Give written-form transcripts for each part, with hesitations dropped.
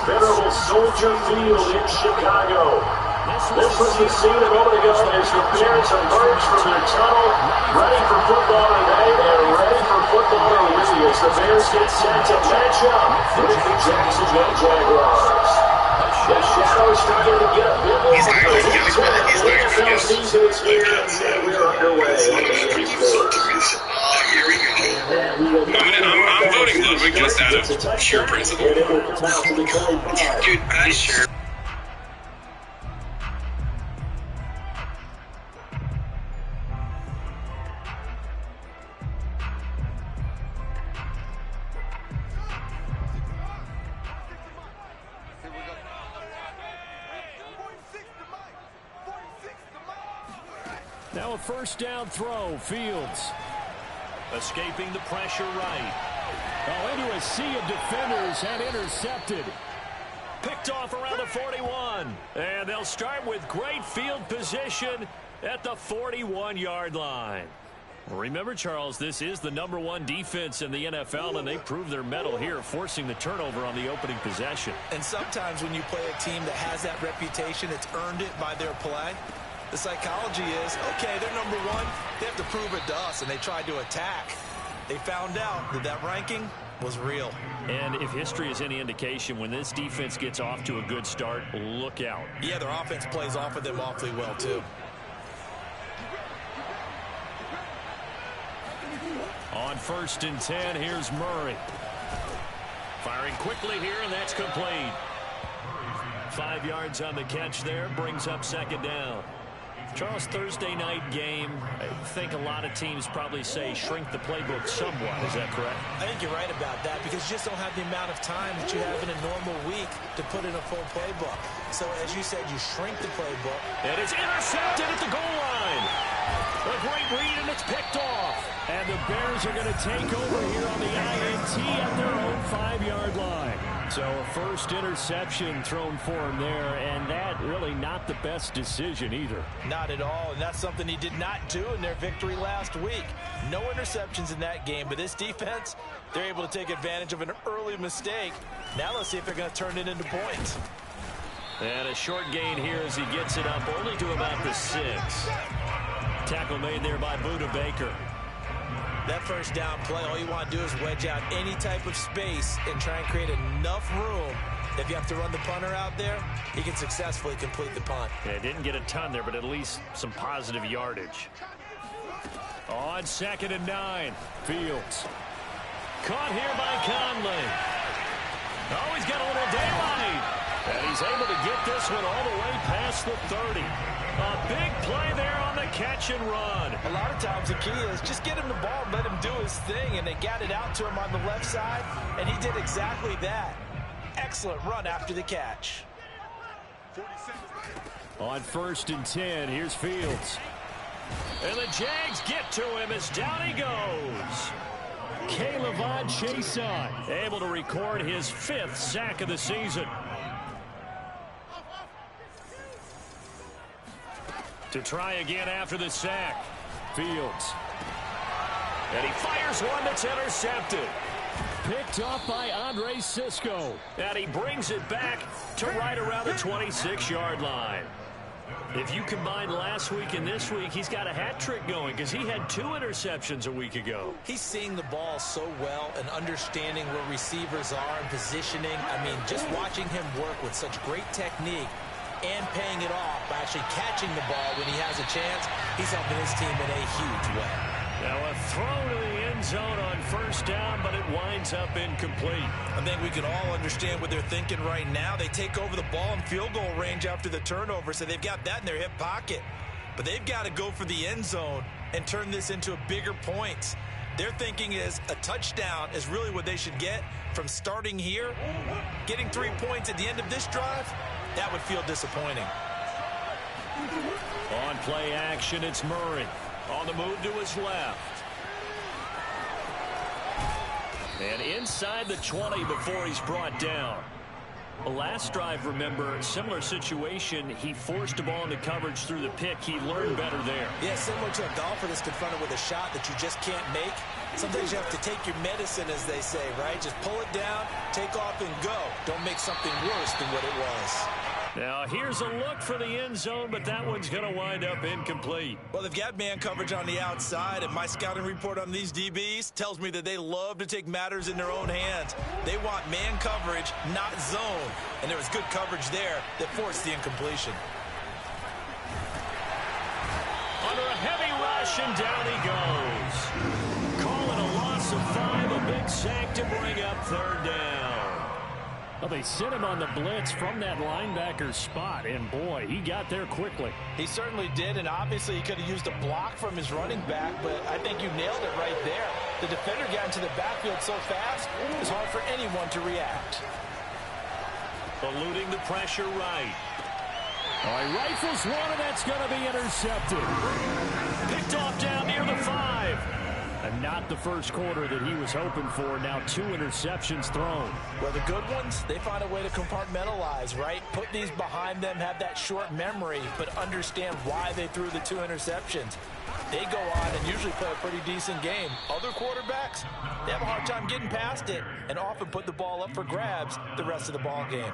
venerable Soldier Field in Chicago. This was the scene a moment ago as the Bears emerged from their tunnel, ready for football tonight and ready for football to win as the Bears get set to match up with the Jacksonville Jaguars. The shadows starting to get a bit more the NFL season is here and we're underway. I'm voting Ludwig just out of sheer principle. Dude, I sure. Now a first down throw, Fields. Escaping the pressure right. Oh, into a sea of defenders and intercepted. Picked off around the 41. And they'll start with great field position at the 41-yard line. Remember, Charles, this is the #1 defense in the NFL, and they prove their mettle here, forcing the turnover on the opening possession. And sometimes when you play a team that has that reputation, it's earned it by their play. The psychology is, okay, they're #1. They have to prove it to us, and they tried to attack. They found out that that ranking was real. And if history is any indication, when this defense gets off to a good start, look out. Yeah, their offense plays off of them awfully well, too. On 1st and 10, here's Murray. Firing quickly here, and that's complete. 5 yards on the catch there, brings up 2nd down. Charles, Thursday night game, I think a lot of teams probably say shrink the playbook somewhat. Is that correct? I think you're right about that because you just don't have the amount of time that you have in a normal week to put in a full playbook. So, as you said, you shrink the playbook. And it's intercepted at the goal line. A great read, and it's picked off. And the Bears are going to take over here on the INT at their own 5-yard line. So a first interception thrown for him there, and that really not the best decision either. Not at all, and that's something he did not do in their victory last week. No interceptions in that game, but this defense, they're able to take advantage of an early mistake. Now let's see if they're going to turn it into points. And a short gain here as he gets it up only to about the 6. Tackle made there by Budda Baker. That first down play, all you want to do is wedge out any type of space and try and create enough room. If you have to run the punter out there, he can successfully complete the punt. Yeah, didn't get a ton there, but at least some positive yardage. On 2nd and 9, Fields. Caught here by Conley. Oh, he's got a little daylight. And he's able to get this one all the way past the 30. A big play there on the catch and run. A lot of times the key is just get him the ball and let him do his thing, and they got it out to him on the left side, and he did exactly that. Excellent run after the catch. On 1st and 10, here's Fields. And the Jags get to him as down he goes. K'Lavon Chaisson able to record his 5th sack of the season. To try again after the sack. Fields. And he fires one that's intercepted. Picked off by Andre Cisco. And he brings it back to right around the 26-yard line. If you combine last week and this week, he's got a hat trick going because he had 2 interceptions a week ago. He's seeing the ball so well and understanding where receivers are and positioning. I mean, just watching him work with such great technique and paying it off by actually catching the ball when he has a chance, he's helping his team in a huge way. Now a throw to the end zone on 1st down, but it winds up incomplete. I think we can all understand what they're thinking right now. They take over the ball in field goal range after the turnover, so they've got that in their hip pocket. But they've got to go for the end zone and turn this into a bigger points. Their thinking is a touchdown is really what they should get from starting here. Getting 3 points at the end of this drive, that would feel disappointing. On play action, it's Murray. On the move to his left. And inside the 20 before he's brought down. Well, last drive, remember, similar situation. He forced a ball into coverage through the pick. He learned better there. Yeah, similar to a golfer that's confronted with a shot that you just can't make. Sometimes you have to take your medicine, as they say, right? Just pull it down, take off, and go. Don't make something worse than what it was. Now, here's a look for the end zone, but that one's going to wind up incomplete. Well, they've got man coverage on the outside, and my scouting report on these DBs tells me that they love to take matters in their own hands. They want man coverage, not zone. And there was good coverage there that forced the incompletion. Under a heavy rush, and down he goes. Calling a loss of 5, a big sack to bring up third down. Well, they sent him on the blitz from that linebacker spot, and boy, he got there quickly. He certainly did, and obviously he could have used a block from his running back, but I think you nailed it right there. The defender got into the backfield so fast, it was hard for anyone to react. Eluding the pressure right. Oh, he rifles one, and that's going to be intercepted. Picked off down near the 5. And not the first quarter that he was hoping for. Now 2 interceptions thrown. Well, the good ones, they find a way to compartmentalize, right? Put these behind them, have that short memory, but understand why they threw the 2 interceptions. They go on and usually play a pretty decent game. Other quarterbacks, they have a hard time getting past it and often put the ball up for grabs the rest of the ball game.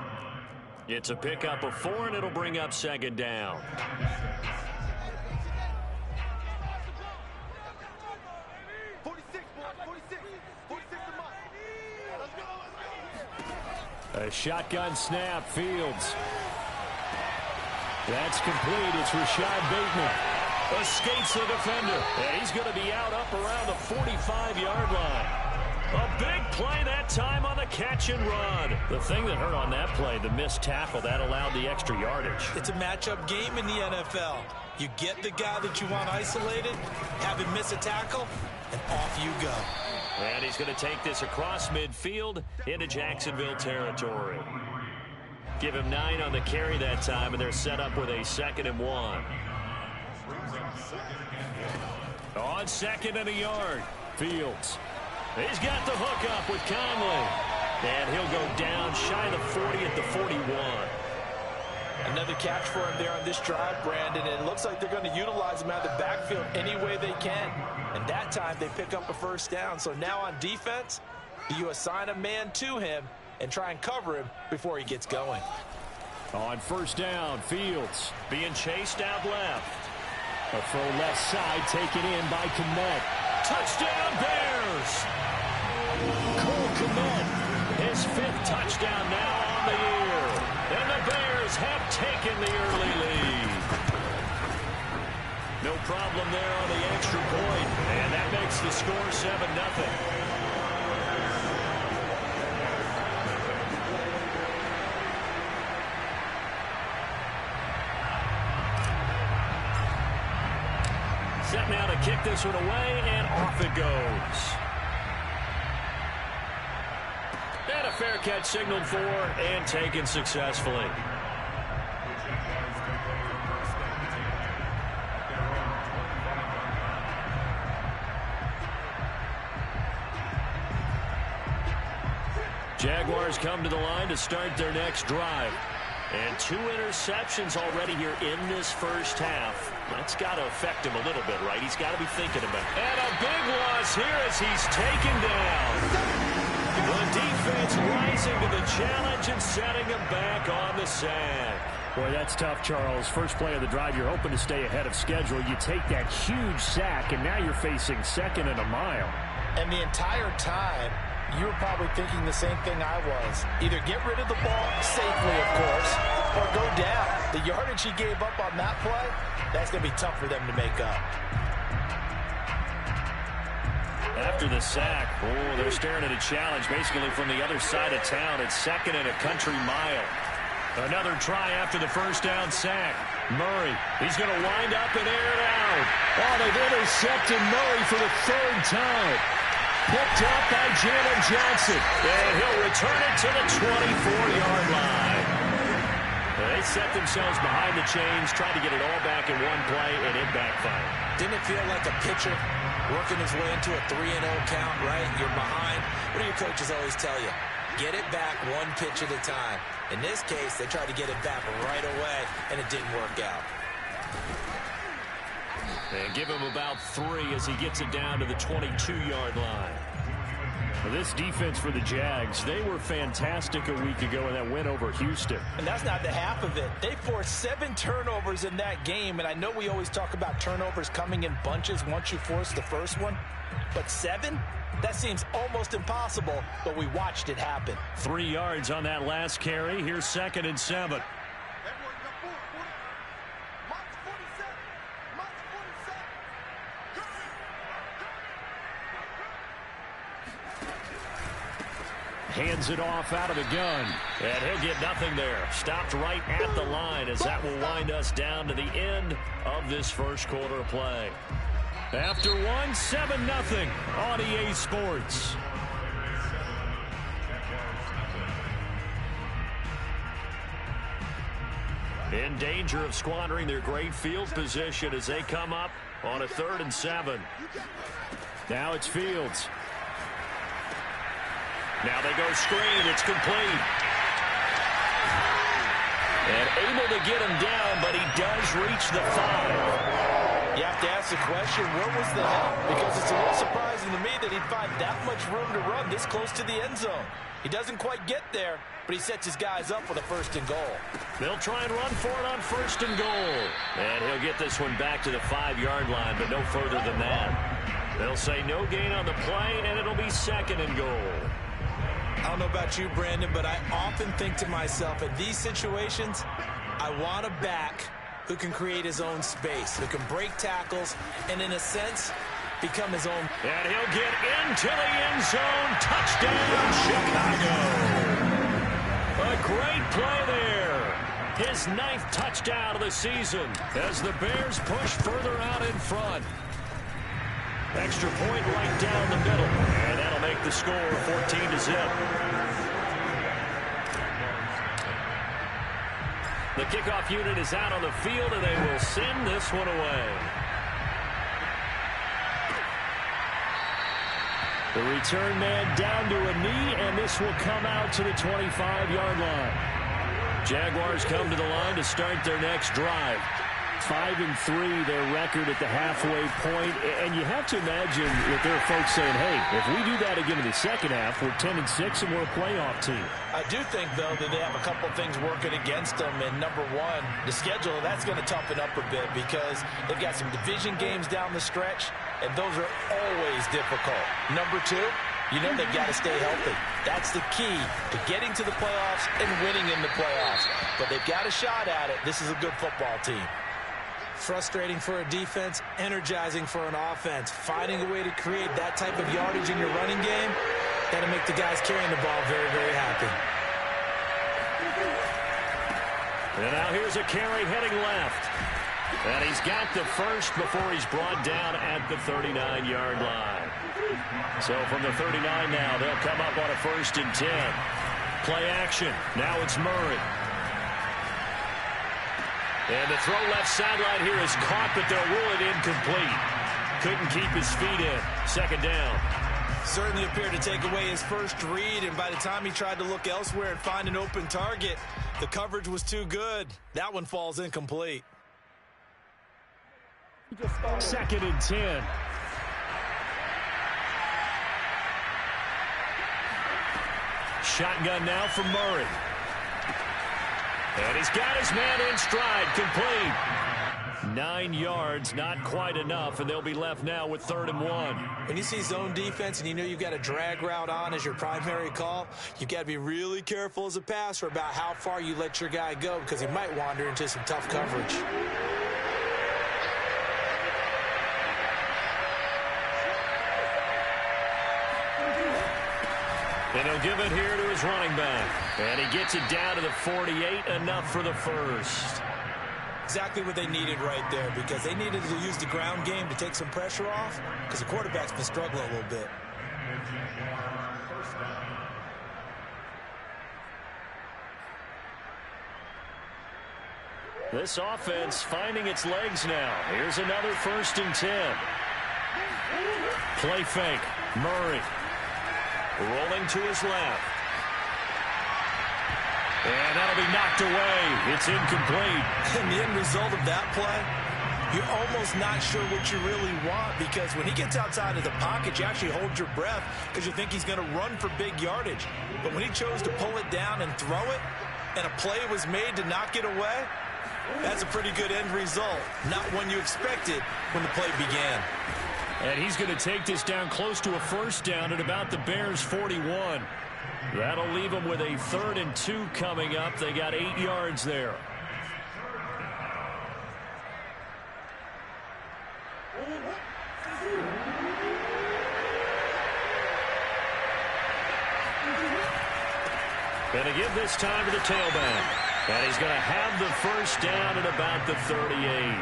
It's a pickup of 4, and it'll bring up second down. A shotgun snap, Fields. That's complete. It's Rashad Bateman. Escapes the defender. And he's going to be out up around the 45-yard line. A big play that time on the catch and run. The thing that hurt on that play, the missed tackle, that allowed the extra yardage. It's a matchup game in the NFL. You get the guy that you want isolated, have him miss a tackle, and off you go. And he's going to take this across midfield into Jacksonville territory. Give him 9 on the carry that time, and they're set up with a 2nd and 1. On 2nd and a yard, Fields. He's got the hook up with Conley. And he'll go down shy of the 40 at the 41. Another catch for him there on this drive, Brandon. And it looks like they're going to utilize him out of the backfield any way they can. And that time they pick up a first down. So now on defense, do you assign a man to him and try and cover him before he gets going? On first down, Fields being chased out left. A throw left side taken in by Kmet. Touchdown Bears! Cole Kmet, his 5th touchdown now on the year. And the Bears have taken the early lead. No problem there on the extra point. And that makes the score 7-0. Set now to kick this one away, and off it goes. And a fair catch signaled for and taken successfully. Jaguars come to the line to start their next drive. And 2 interceptions already here in this first half. That's got to affect him a little bit, right? He's got to be thinking about it. And a big loss here as he's taken down. The defense rising to the challenge and setting him back on the sack. Boy, that's tough, Charles. First play of the drive, you're hoping to stay ahead of schedule. You take that huge sack, and now you're facing 2nd and a mile. And the entire time, you were probably thinking the same thing I was. Either get rid of the ball safely, of course, or go down. The yardage he gave up on that play, that's going to be tough for them to make up. After the sack, they're staring at a challenge basically from the other side of town. It's 2nd and a country mile. Another try after the first down sack. Murray, he's going to wind up and air it out. Oh, they've intercepted Murray for the 3rd time. Picked up by Jalen Johnson. And he'll return it to the 24-yard line. They set themselves behind the chains, tried to get it all back in one play, and it backfired. Didn't it feel like a pitcher working his way into a 3-0 count, right? You're behind. What do your coaches always tell you? Get it back one pitch at a time. In this case, they tried to get it back right away, and it didn't work out. And give him about 3 as he gets it down to the 22-yard line. This defense for the Jags, they were fantastic a week ago in that win over Houston. And that's not the half of it. They forced 7 turnovers in that game, and I know we always talk about turnovers coming in bunches once you force the first one, but 7? That seems almost impossible, but we watched it happen. 3 yards on that last carry. Here's 2nd and 7. Hands it off out of the gun. And he'll get nothing there. Stopped right at the line as that will wind us down to the end of this first quarter of play. After 7-0 on EA Sports. In danger of squandering their great field position as they come up on a 3rd and 7. Now it's Fields. Now they go screen. It's complete. And able to get him down, but he does reach the 5. You have to ask the question, where was the help? Because it's a little surprising to me that he'd find that much room to run this close to the end zone. He doesn't quite get there, but he sets his guys up for the 1st and goal. They'll try and run for it on 1st and goal. And he'll get this one back to the 5-yard line, but no further than that. They'll say no gain on the play, and it'll be 2nd and goal. I don't know about you, Brandon, but I often think to myself, in these situations, I want a back who can create his own space, who can break tackles, and in a sense, become his own. And he'll get into the end zone. Touchdown, Chicago. A great play there. His 9th touchdown of the season as the Bears push further out in front. Extra point right down the middle. And that'll make the score 14-0. The kickoff unit is out on the field, and they will send this one away. The return man down to a knee, and this will come out to the 25-yard line. Jaguars come to the line to start their next drive. 5-3, their record at the halfway point. And you have to imagine that there are folks saying, hey, if we do that again in the second half, we're 10-6 and we're a playoff team. I do think, though, that they have a couple things working against them. And number one, the schedule, that's going to toughen up a bit because they've got some division games down the stretch, and those are always difficult. Number two, you know they've got to stay healthy. That's the key to getting to the playoffs and winning in the playoffs. But they've got a shot at it. This is a good football team. Frustrating for a defense, energizing for an offense. Finding a way to create that type of yardage in your running game, that'll make the guys carrying the ball very, very happy. And now here's a carry heading left. And he's got the first before he's brought down at the 39-yard line. So from the 39 now, they'll come up on a 1st and 10. Play action. Now it's Murray. And the throw left sideline here is caught, but they'll rule it incomplete. Couldn't keep his feet in. 2nd down. Certainly appeared to take away his first read, and by the time he tried to look elsewhere and find an open target, the coverage was too good. That one falls incomplete. 2nd and 10. Shotgun now for Murray. And he's got his man in stride, complete. 9 yards, not quite enough, and they'll be left now with 3rd and 1. When you see zone defense and you know you've got a drag route on as your primary call, you've got to be really careful as a passer about how far you let your guy go because he might wander into some tough coverage. And he'll give it here to his running back. And he gets it down to the 48, enough for the first. Exactly what they needed right there because they needed to use the ground game to take some pressure off because the quarterback's been struggling a little bit. This offense finding its legs now. Here's another 1st and 10. Play fake. Murray. Rolling to his left. And that'll be knocked away. It's incomplete. And the end result of that play, you're almost not sure what you really want, because when he gets outside of the pocket, you actually hold your breath because you think he's going to run for big yardage. But when he chose to pull it down and throw it, and a play was made to knock it away, that's a pretty good end result. Not one you expected when the play began. And he's going to take this down close to a first down at about the Bears' 41. That'll leave them with a 3rd and 2 coming up. They got 8 yards there. And to give this time to the tailback. And he's going to have the first down at about the 38.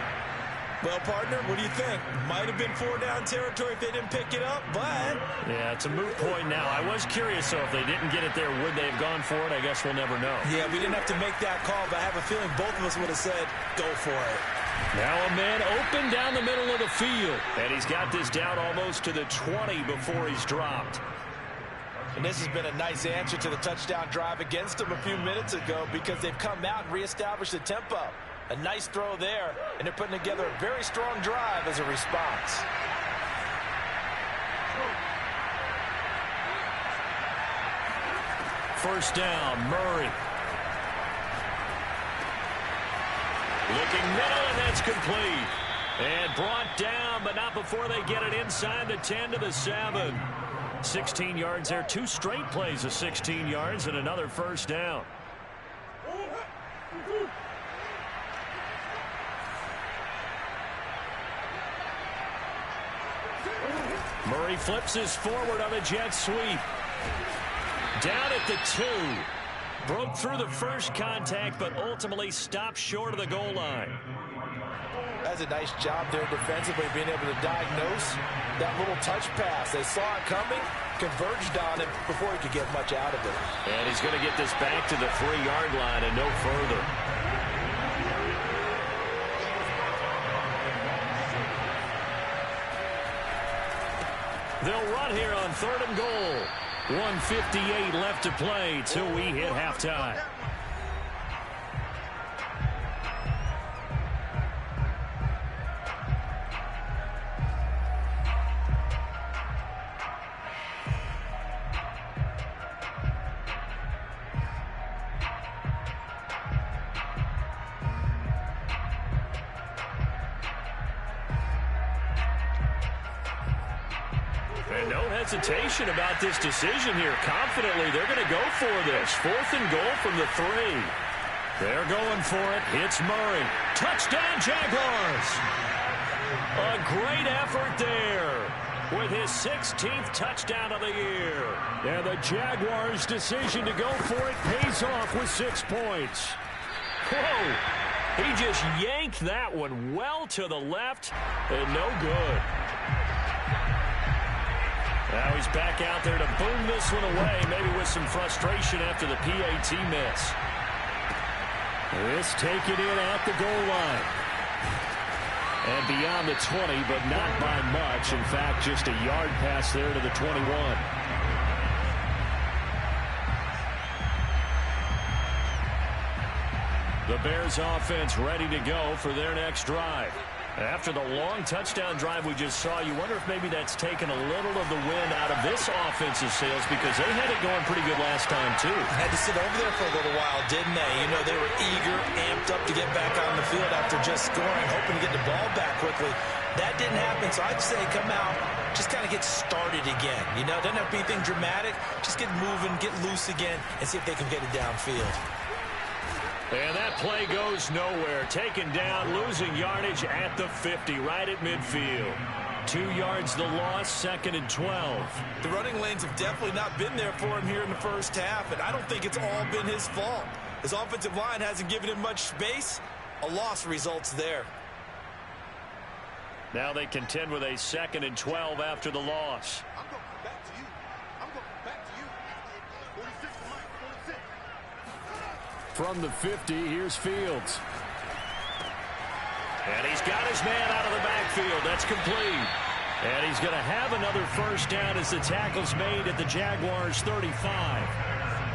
Well, partner, what do you think? Might have been 4-down territory if they didn't pick it up, but... Yeah, it's a moot point now. I was curious, so if they didn't get it there, would they have gone for it? I guess we'll never know. Yeah, we didn't have to make that call, but I have a feeling both of us would have said, go for it. Now a man open down the middle of the field. And he's got this down almost to the 20 before he's dropped. And this has been a nice answer to the touchdown drive against them a few minutes ago, because they've come out and reestablished the tempo. A nice throw there, and they're putting together a very strong drive as a response. First down, Murray. Looking middle, and that's complete. And brought down, but not before they get it inside the 10 to the 7. 16 yards there. 2 straight plays of 16 yards and another first down. Murray flips his forward on a jet sweep. Down at the 2. Broke through the first contact, but ultimately stopped short of the goal line. That's a nice job there defensively, being able to diagnose that little touch pass. They saw it coming, converged on it before he could get much out of it. And he's going to get this back to the 3-yard line and no further. They'll run here on 3rd and goal. 1:58 left to play till we hit halftime. Hesitation about this decision here. Confidently, they're going to go for this. 4th and goal from the 3. They're going for it. It's Murray. Touchdown, Jaguars. A great effort there with his 16th touchdown of the year. And the Jaguars' decision to go for it pays off with 6 points. Whoa. He just yanked that one well to the left and no good. Now he's back out there to boom this one away, maybe with some frustration after the PAT miss. This taken in at the goal line. And beyond the 20, but not by much. In fact, just a yard pass there to the 21. The Bears offense ready to go for their next drive. After the long touchdown drive we just saw, you wonder if maybe that's taken a little of the wind out of this offensive sails, because they had it going pretty good last time, too. Had to sit over there for a little while, didn't they? You know, they were eager, amped up to get back on the field after just scoring, hoping to get the ball back quickly. That didn't happen, so I'd say come out, just kind of get started again. You know, doesn't have to be anything dramatic. Just get moving, get loose again, and see if they can get it downfield. And that play goes nowhere. Taken down, losing yardage at the 50, right at midfield. 2 yards the loss, 2nd and 12. The running lanes have definitely not been there for him here in the first half, and I don't think it's all been his fault. His offensive line hasn't given him much space. A loss results there. Now they contend with a 2nd and 12 after the loss. From the 50, here's Fields. And he's got his man out of the backfield. That's complete. And he's going to have another first down as the tackle's made at the Jaguars' 35.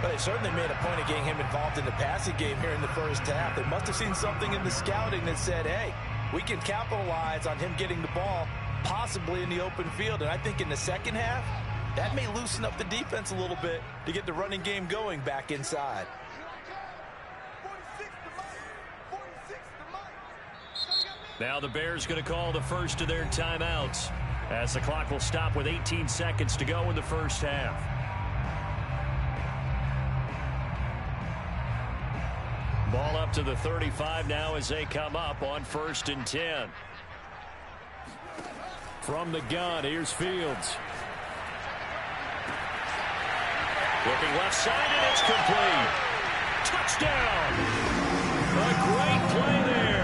But they certainly made a point of getting him involved in the passing game here in the first half. They must have seen something in the scouting that said, hey, we can capitalize on him getting the ball possibly in the open field. And I think in the second half, that may loosen up the defense a little bit to get the running game going back inside. Now the Bears going to call the first of their timeouts as the clock will stop with 18 seconds to go in the first half. Ball up to the 35 now as they come up on 1st and 10. From the gun, here's Fields. Looking left side, and it's complete. Touchdown! A great play there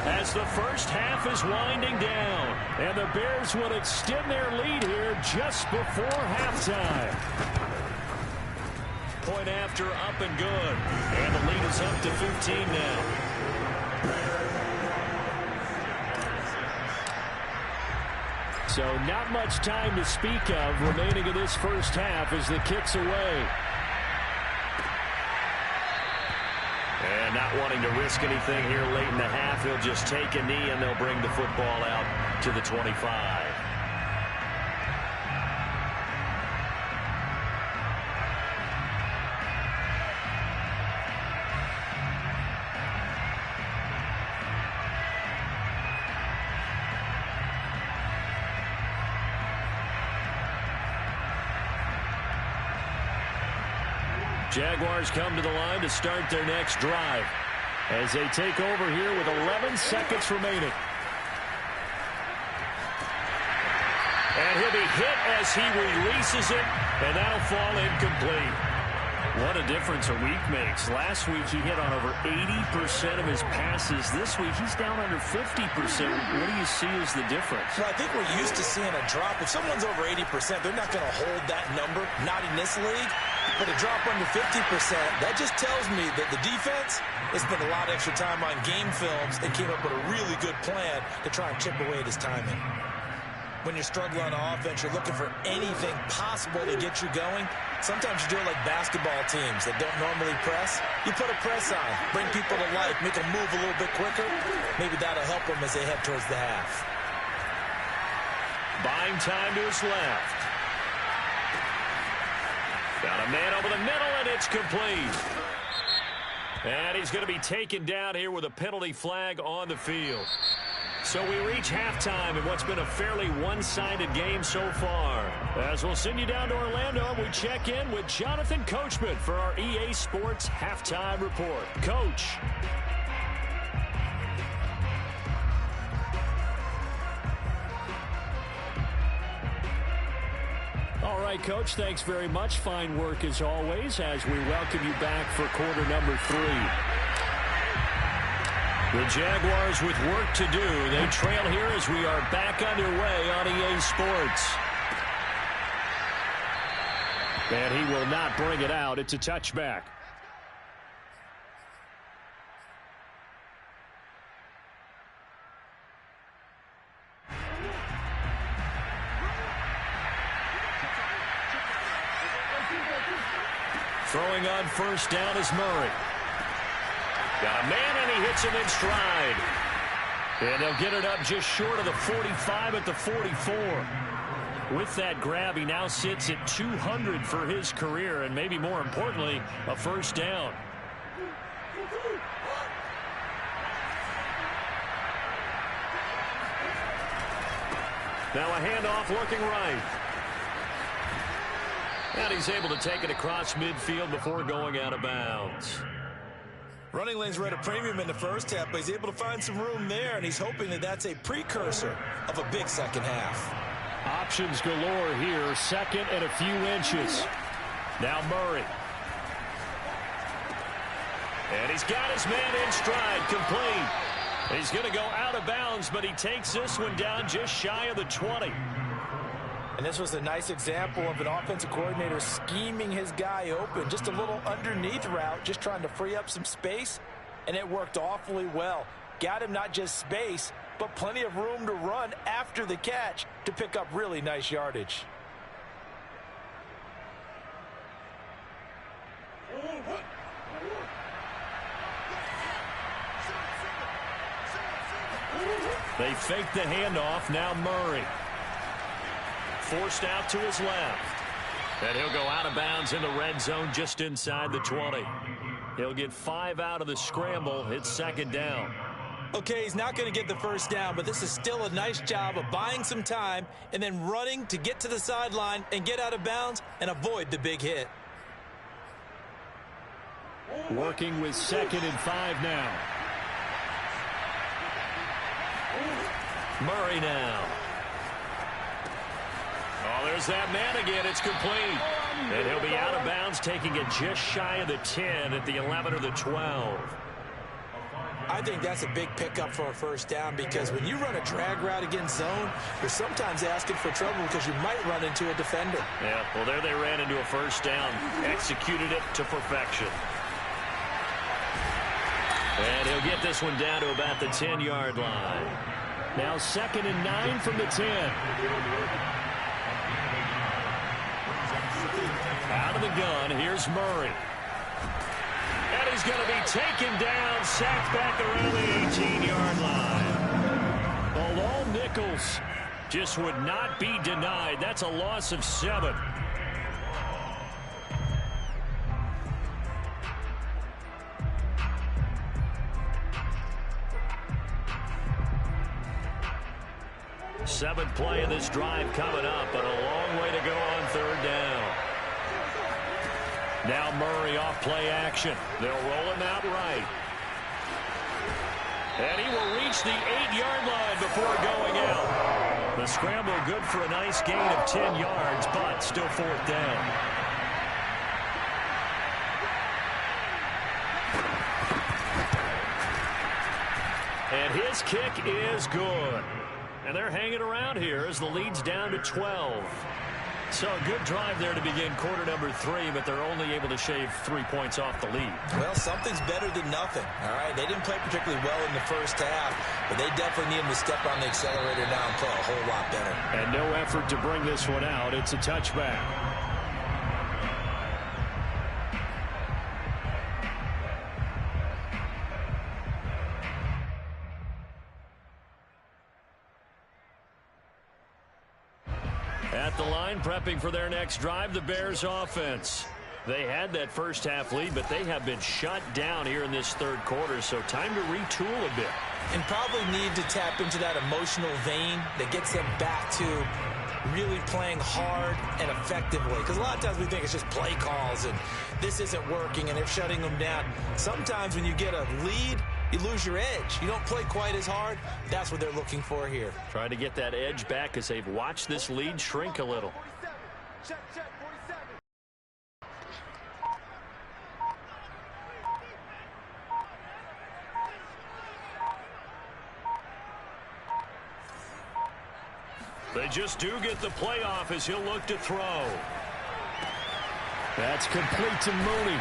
as the first half is winding down. And the Bears will extend their lead here just before halftime. Point after, up and good. And the lead is up to 15 now. So not much time to speak of remaining in this first half as the kick's away. And not wanting to risk anything here late in the half, he'll just take a knee and they'll bring the football out to the 25. Jaguars come to the line to start their next drive as they take over here with 11 seconds remaining. And he'll be hit as he releases it, and that'll fall incomplete. What a difference a week makes. Last week he hit on over 80% of his passes. This week he's down under 50%. What do you see as the difference? Well, I think we're used to seeing a drop. If someone's over 80%, they're not going to hold that number, not in this league. But a drop under 50%, that just tells me that the defense has spent a lot of extra time on game films and came up with a really good plan to try and chip away at his timing. When you're struggling on offense, you're looking for anything possible to get you going. Sometimes you do it like basketball teams that don't normally press. You put a press on, bring people to life, make them move a little bit quicker. Maybe that'll help them as they head towards the half. Buying time to his left. Got a man over the middle, and it's complete. And he's going to be taken down here with a penalty flag on the field. So we reach halftime in what's been a fairly one-sided game so far. As we'll send you down to Orlando, we check in with Jonathan Coachman for our EA Sports Halftime Report. Coach. All right, Coach, thanks very much. Fine work as always as we welcome you back for quarter number 3. The Jaguars with work to do. They trail here as we are back underway on EA Sports. And he will not bring it out. It's a touchback. Throwing on first down is Murray. Got a man, and he hits him in stride. And they'll get it up just short of the 45 at the 44. With that grab, he now sits at 200 for his career, and maybe more importantly, a first down. Now a handoff looking right. And he's able to take it across midfield before going out of bounds. Running lanes were at a premium in the first half, but he's able to find some room there, and he's hoping that that's a precursor of a big second half. Options galore here, second and a few inches. Now Murray. And he's got his man in stride, complete. He's going to go out of bounds, but he takes this one down just shy of the 20. And this was a nice example of an offensive coordinator scheming his guy open. Just a little underneath route, just trying to free up some space, and it worked awfully well. Got him not just space, but plenty of room to run after the catch to pick up really nice yardage. They fake the handoff. Now Murray. Forced out to his left. And he'll go out of bounds in the red zone just inside the 20. He'll get 5 out of the scramble. It's second down. Okay, he's not going to get the first down, but this is still a nice job of buying some time and then running to get to the sideline and get out of bounds and avoid the big hit. Working with 2nd and 5 now. Murray now. Oh, there's that man again. It's complete. And he'll be out of bounds, taking it just shy of the 10 at the 11 or the 12. I think that's a big pickup for a first down because when you run a drag route against zone, you're sometimes asking for trouble because you might run into a defender. Yeah, well, there they ran into a first down. Executed it to perfection. And he'll get this one down to about the 10-yard line. Now 2nd and 9 from the 10. Out of the gun, here's Murray. And he's going to be taken down, sacked back around the 18-yard line. Bilal Nichols just would not be denied. That's a loss of 7. Seventh play of this drive coming up, but a long way to go on 3rd down. Now Murray off play action. They'll roll him out right. And he will reach the 8-yard line before going out. The scramble good for a nice gain of 10 yards, but still 4th down. And his kick is good. And they're hanging around here as the lead's down to 12. So a good drive there to begin quarter number 3, but they're only able to shave 3 points off the lead. Well, something's better than nothing. All right, they didn't play particularly well in the first half, but they definitely need them to step on the accelerator now and play a whole lot better. And no effort to bring this one out. It's a touchback. At the line, prepping for their next drive, the Bears offense. They had that first half lead, but they have been shut down here in this 3rd quarter, so time to retool a bit. And probably need to tap into that emotional vein that gets them back to really playing hard and effectively. Because a lot of times we think it's just play calls and this isn't working and they're shutting them down. Sometimes when you get a lead, you lose your edge. You don't play quite as hard. That's what they're looking for here. Trying to get that edge back as they've watched this lead shrink a little. Check, 47. They just do get the playoff as he'll look to throw. That's complete to Mooney.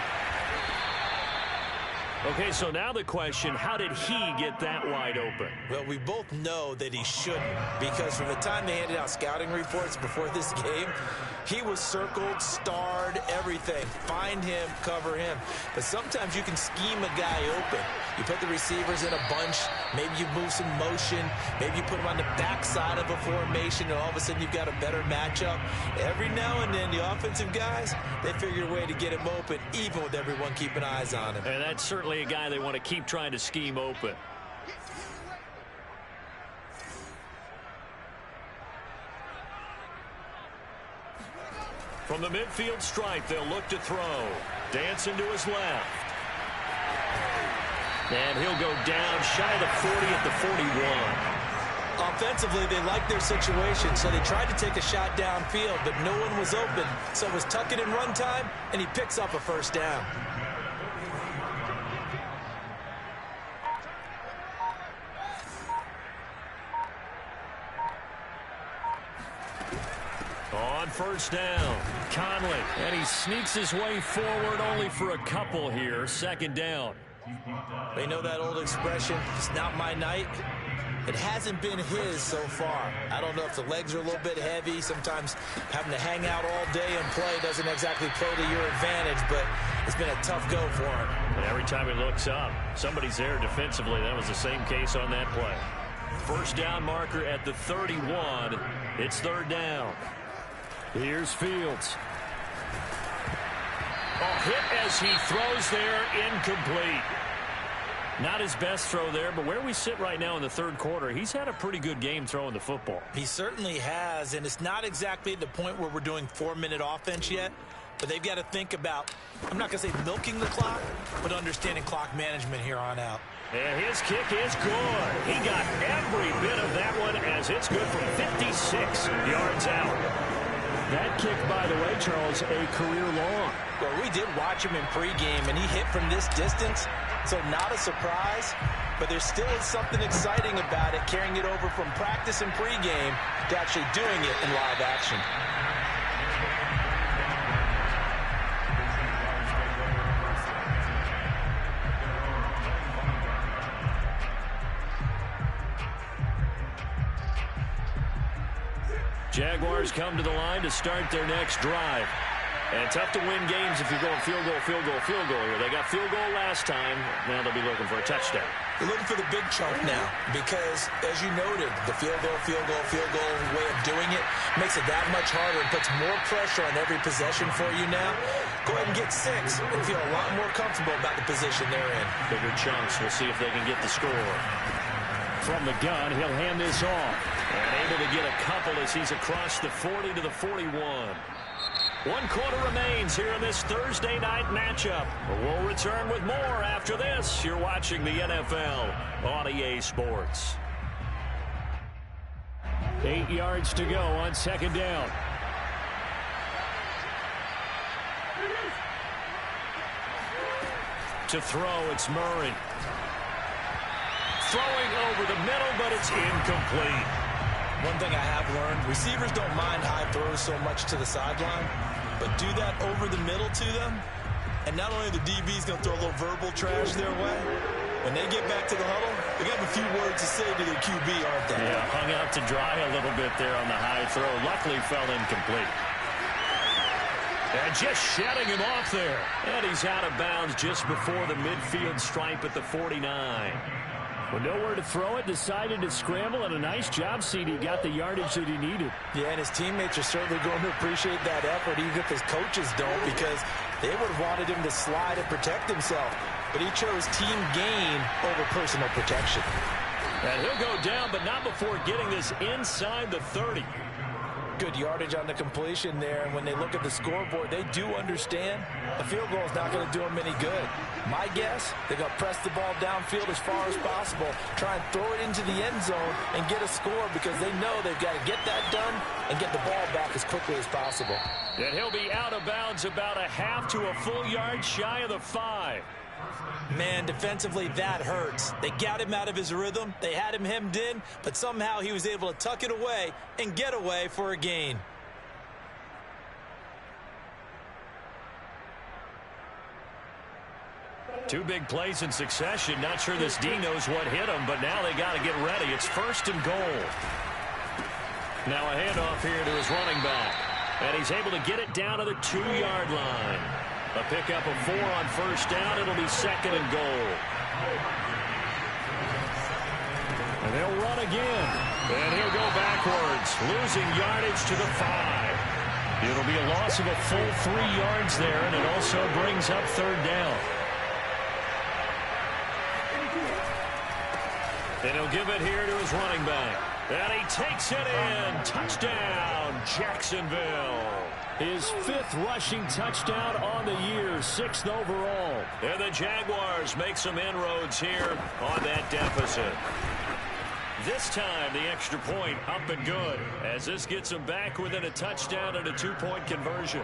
Okay, so now the question, how did he get that wide open? Well, we both know that he shouldn't, because from the time they handed out scouting reports before this game, he was circled, starred, everything. Find him, cover him. But sometimes you can scheme a guy open. You put the receivers in a bunch. Maybe you move some motion. Maybe you put them on the backside of a formation, and all of a sudden you've got a better matchup. Every now and then, the offensive guys, they figure a way to get him open, even with everyone keeping eyes on him. And that's certainly a guy they want to keep trying to scheme open. From the midfield stripe, they'll look to throw. Dancing to his left. And he'll go down shy of the 40 at the 41. Offensively, they liked their situation, so they tried to take a shot downfield, but no one was open. So it was tuck it and run time, and he picks up a first down. On first down, Conley. And he sneaks his way forward only for a couple here. Second down. They know that old expression, it's not my night. It hasn't been his so far. I don't know if the legs are a little bit heavy. Sometimes having to hang out all day and play doesn't exactly play to your advantage, but It's been a tough go for him. And every time he looks up, somebody's there defensively. That was the same case on that play. First down marker at the 31. It's third down. Here's Fields. Hit as he throws there, incomplete. Not his best throw there, but where we sit right now in the third quarter, he's had a pretty good game throwing the football. He certainly has, and it's not exactly the point where we're doing 4-minute offense yet, but they've got to think about, I'm not going to say milking the clock, but understanding clock management here on out. And his kick is good. He got every bit of that one as it's good from 56 yards out. That kick, by the way, Charles, a career long. Well, we did watch him in pregame, and he hit from this distance, so not a surprise. But there still is something exciting about it, carrying it over from practice and pregame to actually doing it in live action. Jaguars come to the line to start their next drive. And tough to win games if you're going field goal, field goal, field goal here. They got field goal last time. Now they'll be looking for a touchdown. They're looking for the big chunk now because, as you noted, the field goal way of doing it makes it that much harder and puts more pressure on every possession for you now. Go ahead and get 6 and feel a lot more comfortable about the position they're in. Bigger chunks. We'll see if they can get the score. From the gun, he'll hand this off. And able to get a couple as he's across the 40 to the 41. 1 quarter remains here in this Thursday night matchup. We'll return with more after this. You're watching the NFL on EA Sports. 8 yards to go on second down. To throw, it's Murray. Throwing over the middle, but it's incomplete. One thing I have learned, receivers don't mind high throws so much to the sideline, but do that over the middle to them, and not only the DB's going to throw a little verbal trash their way, when they get back to the huddle, they got a few words to say to their QB, aren't they? Yeah, hung out to dry a little bit there on the high throw. Luckily fell incomplete. And just shedding him off there. And he's out of bounds just before the midfield stripe at the 49. With nowhere to throw it, decided to scramble, and a nice job, CD. Got the yardage that he needed. Yeah, and his teammates are certainly going to appreciate that effort, even if his coaches don't, because they would have wanted him to slide and protect himself. But he chose team gain over personal protection. And he'll go down, but not before getting this inside the 30. Good yardage on the completion there, and when they look at the scoreboard, they do understand a field goal is not going to do them any good. My guess, they're going to press the ball downfield as far as possible, try and throw it into the end zone and get a score because they know they've got to get that done and get the ball back as quickly as possible. And he'll be out of bounds about a half to a full yard shy of the 5. Man, defensively, that hurts. They got him out of his rhythm. They had him hemmed in, but somehow he was able to tuck it away and get away for a gain. Two big plays in succession. Not sure this D knows what hit him, but now they got to get ready. It's 1st and goal. Now a handoff here to his running back. And he's able to get it down to the 2-yard line. A pickup of 4 on first down. It'll be 2nd and goal. And they'll run again. And he'll go backwards, losing yardage to the 5. It'll be a loss of a full 3 yards there, and it also brings up 3rd down. And he'll give it here to his running back. And he takes it in. Touchdown, Jacksonville. His 5th rushing touchdown on the year, 6th overall. And the Jaguars make some inroads here on that deficit. This time, the extra point up and good, as this gets them back within a touchdown and a 2-point conversion.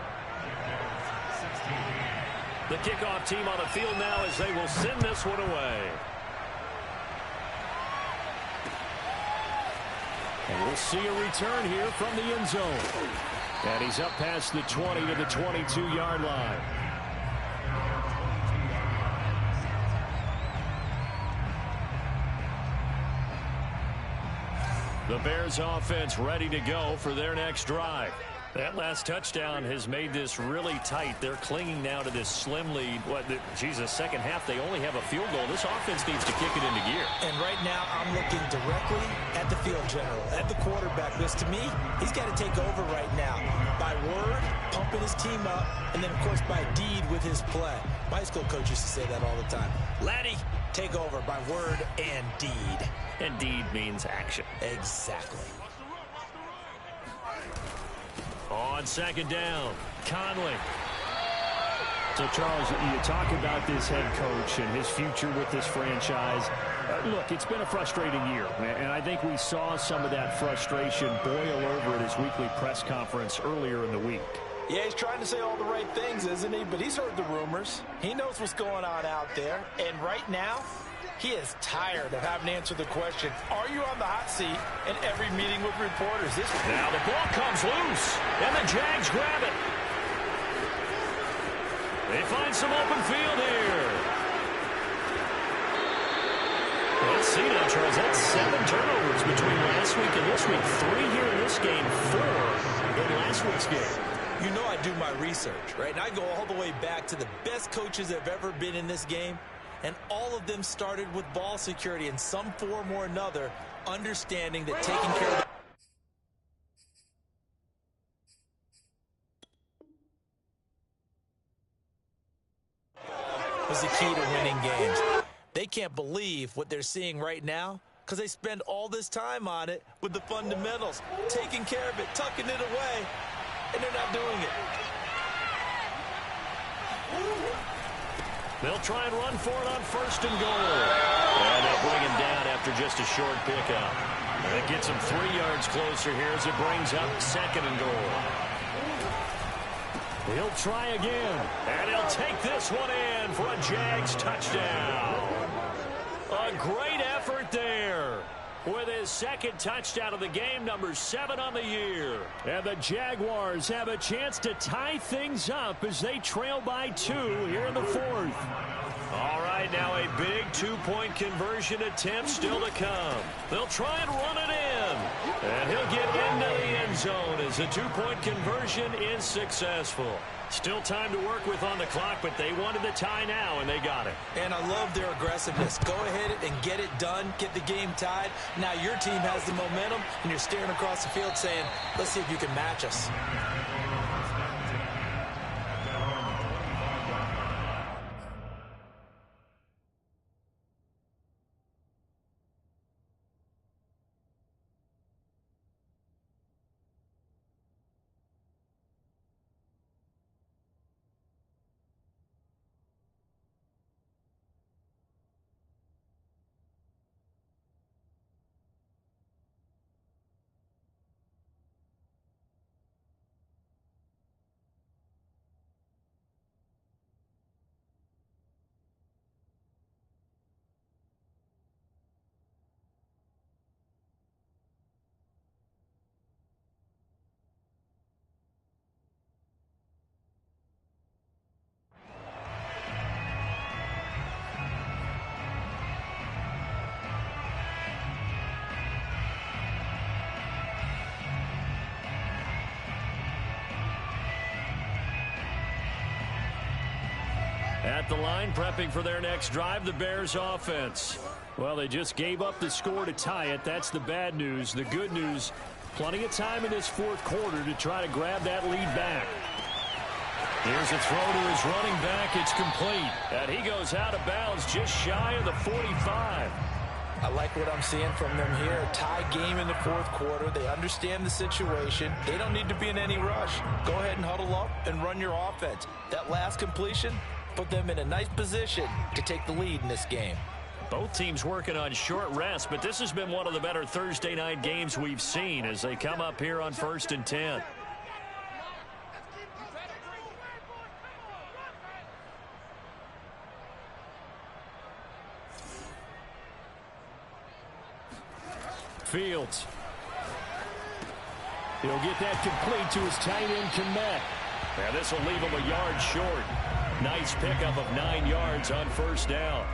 The kickoff team on the field now as they will send this one away. And we'll see a return here from the end zone. And he's up past the 20 to the 22-yard line. The Bears offense ready to go for their next drive. That last touchdown has made this really tight. They're clinging now to this slim lead. Second half, they only have a field goal. This offense needs to kick it into gear. And right now, I'm looking directly at the field general, at the quarterback. Because to me, he's got to take over right now. By word, pumping his team up, and then, of course, by deed with his play. My high school coach used to say that all the time. Laddie, take over by word and deed. And deed means action. Exactly. On second down, Conley. So, Charles, you talk about this head coach and his future with this franchise. Look, it's been a frustrating year, and I think we saw some of that frustration boil over at his weekly press conference earlier in the week. Yeah, he's trying to say all the right things, isn't he? But he's heard the rumors. He knows what's going on out there. And right now, he is tired of having to answer the question, are you on the hot seat in every meeting with reporters? Now the ball comes loose, and the Jags grab it. They find some open field here. Let's see now, Charles. That's 7 turnovers between last week and this week. 3 here in this game, 4 in last week's game. You know I do my research, right? And I go all the way back to the best coaches that have ever been in this game. And all of them started with ball security in some form or another, understanding that taking care of was the key to winning games. They can't believe what they're seeing right now because they spend all this time on it with the fundamentals, taking care of it, tucking it away, and they're not doing it. They'll try and run for it on first and goal. And they'll bring him down after just a short pickup. That gets him 3 yards closer here as it brings up second and goal. He'll try again. And he'll take this one in for a Jags touchdown. A great effort there. With his second touchdown of the game, number 7 on the year. And the Jaguars have a chance to tie things up as they trail by 2 here in the 4th. All right, now a big 2-point conversion attempt still to come. They'll try and run it in. And he'll get into the end zone as a 2-point conversion is successful. Still time to work with on the clock, but they wanted the tie now, and they got it. And I love their aggressiveness. Go ahead and get it done, get the game tied. Now your team has the momentum, and you're staring across the field saying, let's see if you can match us. At the line, prepping for their next drive, the Bears offense. Well, they just gave up the score to tie it. That's the bad news. The good news, plenty of time in this 4th quarter to try to grab that lead back. Here's a throw to his running back. It's complete. And he goes out of bounds just shy of the 45. I like what I'm seeing from them here. Tie game in the 4th quarter. They understand the situation. They don't need to be in any rush. Go ahead and huddle up and run your offense. That last completion put them in a nice position to take the lead in this game. Both teams working on short rest, but this has been one of the better Thursday night games we've seen as they come up here on 1st and 10. Fields. He'll get that complete to his tight end, Kmet. And this will leave him a yard short. Nice pickup of 9 yards on first down.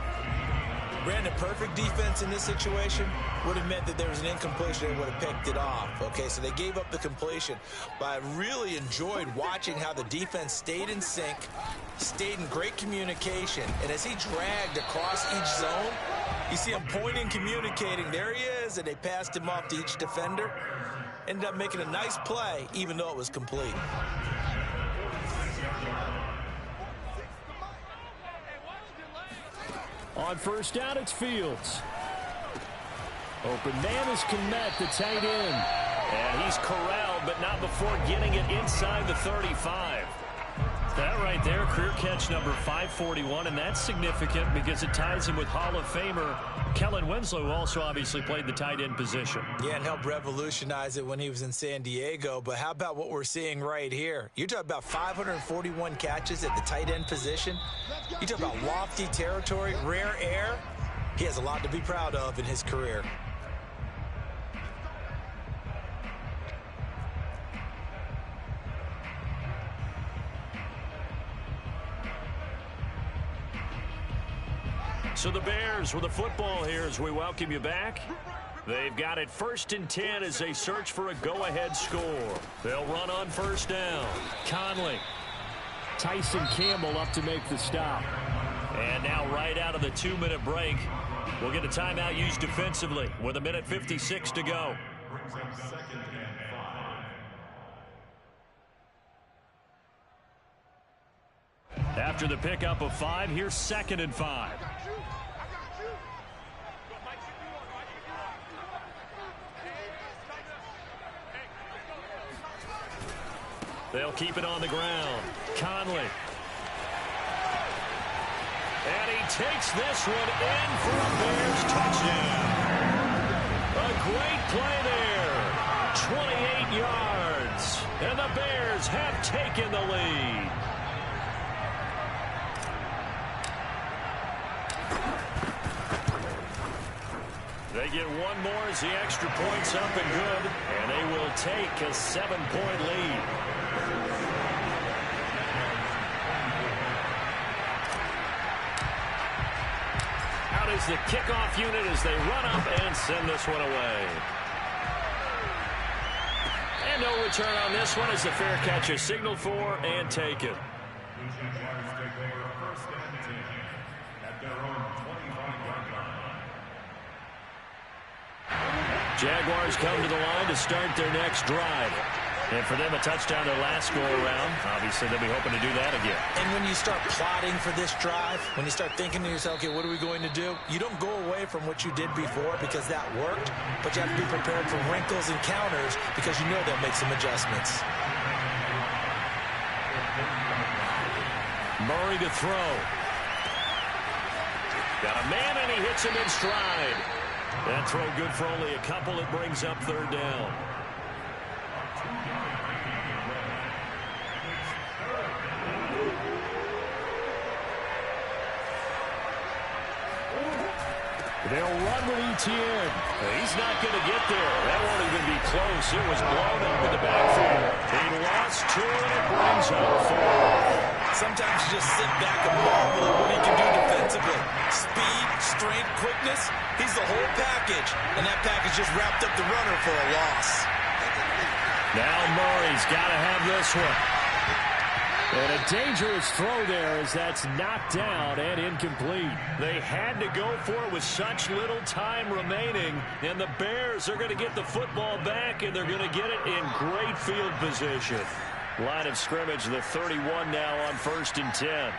Brandon, perfect defense in this situation would have meant that there was an incompletion. They would have picked it off. Okay, so they gave up the completion. But I really enjoyed watching how the defense stayed in sync, stayed in great communication. And as he dragged across each zone, you see him pointing, communicating. There he is, and they passed him off to each defender. Ended up making a nice play, even though it was complete. On first down, it's Fields. Open man is Kmet, the tight end. And he's corralled, but not before getting it inside the 35. That right there, career catch number 541, and that's significant because it ties him with Hall of Famer Kellen Winslow, who also obviously played the tight end position. Yeah, and helped revolutionize it when he was in San Diego. But how about what we're seeing right here? You're talking about 541 catches at the tight end position. You talk about lofty territory, rare air. He has a lot to be proud of in his career. So the Bears with the football here as we welcome you back. They've got it 1st and 10 as they search for a go-ahead score. They'll run on first down. Conley. Tyson Campbell up to make the stop. And now right out of the 2-minute break, we'll get a timeout used defensively with 1:56 to go. After the pickup of 5, here's 2nd and 5. They'll keep it on the ground. Conley. And he takes this one in for a Bears touchdown. A great play there. 28 yards. And the Bears have taken the lead. They get one more as the extra point's up and good. And they will take a 7-point lead. Out is the kickoff unit as they run up and send this one away. And no return on this one as the fair catch is signaled for and taken. Jaguars come to the line to start their next drive. And for them, a touchdown their last go-around. Obviously, they'll be hoping to do that again. And when you start plotting for this drive, when you start thinking to yourself, okay, what are we going to do? You don't go away from what you did before because that worked, but you have to be prepared for wrinkles and counters because you know they'll make some adjustments. Murray to throw. Got a man, and he hits him in stride. That throw good for only a couple. It brings up 3rd down. They'll run with Etienne. He's not going to get there. That won't even be close. It was blown up in the backfield. He lost 2, and it brings up 4. Sometimes you just sit back and marvel at what he can do defensively. Speed, strength, quickness. He's the whole package. And that package just wrapped up the runner for a loss. Now Murray's got to have this one. And a dangerous throw there as that's knocked down and incomplete. They had to go for it with such little time remaining. And the Bears are going to get the football back, and they're going to get it in great field position. Line of scrimmage, the 31 now on 1st and 10.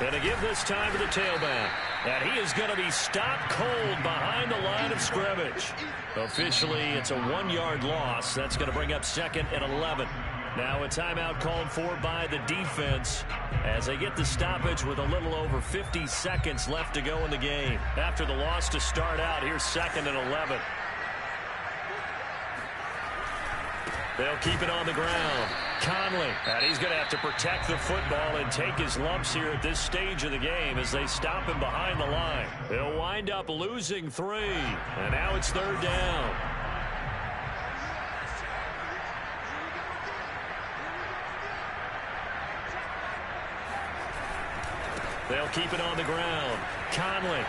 And to give this time to the tailback. And he is going to be stopped cold behind the line of scrimmage. Officially, it's a 1-yard loss. That's going to bring up 2nd and 11. Now a timeout called for by the defense as they get the stoppage with a little over 50 seconds left to go in the game. After the loss to start out, here's 2nd and 11. They'll keep it on the ground. Conley, and he's going to have to protect the football and take his lumps here at this stage of the game as they stop him behind the line. They'll wind up losing 3, and now it's 3rd down. They'll keep it on the ground. Conley.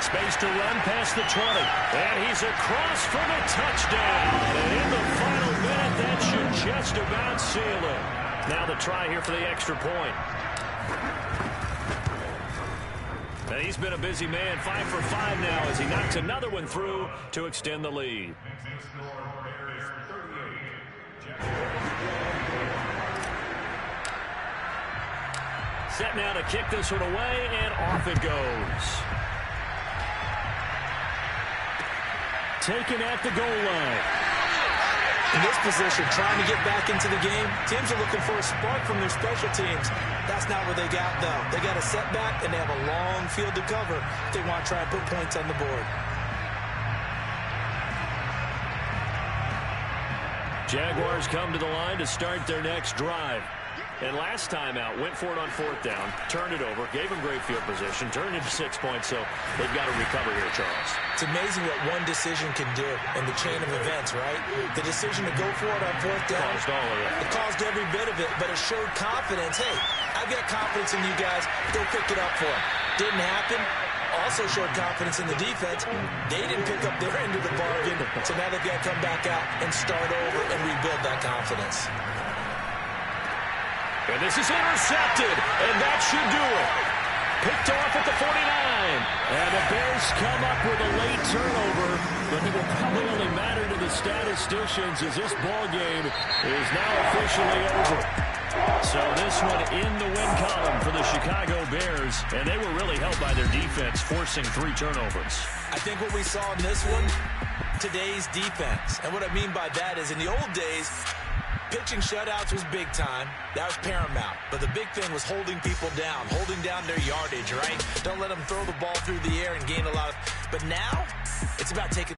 Space to run past the 20. And he's across for the touchdown. And in the final minute, that should just about seal it. Now the try here for the extra point. And he's been a busy man, 5 for 5 now as he knocks another one through to extend the lead. Set now to kick this one away, and off it goes. Taken at the goal line. In this position, trying to get back into the game, teams are looking for a spark from their special teams. That's not what they got, though. They got a setback, and they have a long field to cover if they want to try and put points on the board. Jaguars come to the line to start their next drive. And last time out, went for it on 4th down, turned it over, gave them great field position, turned it to 6 points, so they've got to recover here, Charles. It's amazing what one decision can do in the chain of events, right? The decision to go for it on 4th down. Caused all of it. It caused every bit of it, but it showed confidence. Hey, I've got confidence in you guys. Go pick it up for them. Didn't happen. Also showed confidence in the defense. They didn't pick up their end of the bargain, so now they've got to come back out and start over and rebuild that confidence. And this is intercepted, and that should do it. Picked off at the 49. And the Bears come up with a late turnover, but it will probably only matter to the statisticians as this ball game is now officially over. So this one in the win column for the Chicago Bears, and they were really helped by their defense, forcing 3 turnovers. I think what we saw in this one, today's defense. And what I mean by that is in the old days, pitching shutouts was big time. That was paramount. But the big thing was holding people down, holding down their yardage, right? Don't let them throw the ball through the air and gain a lot of... But now, it's about taking...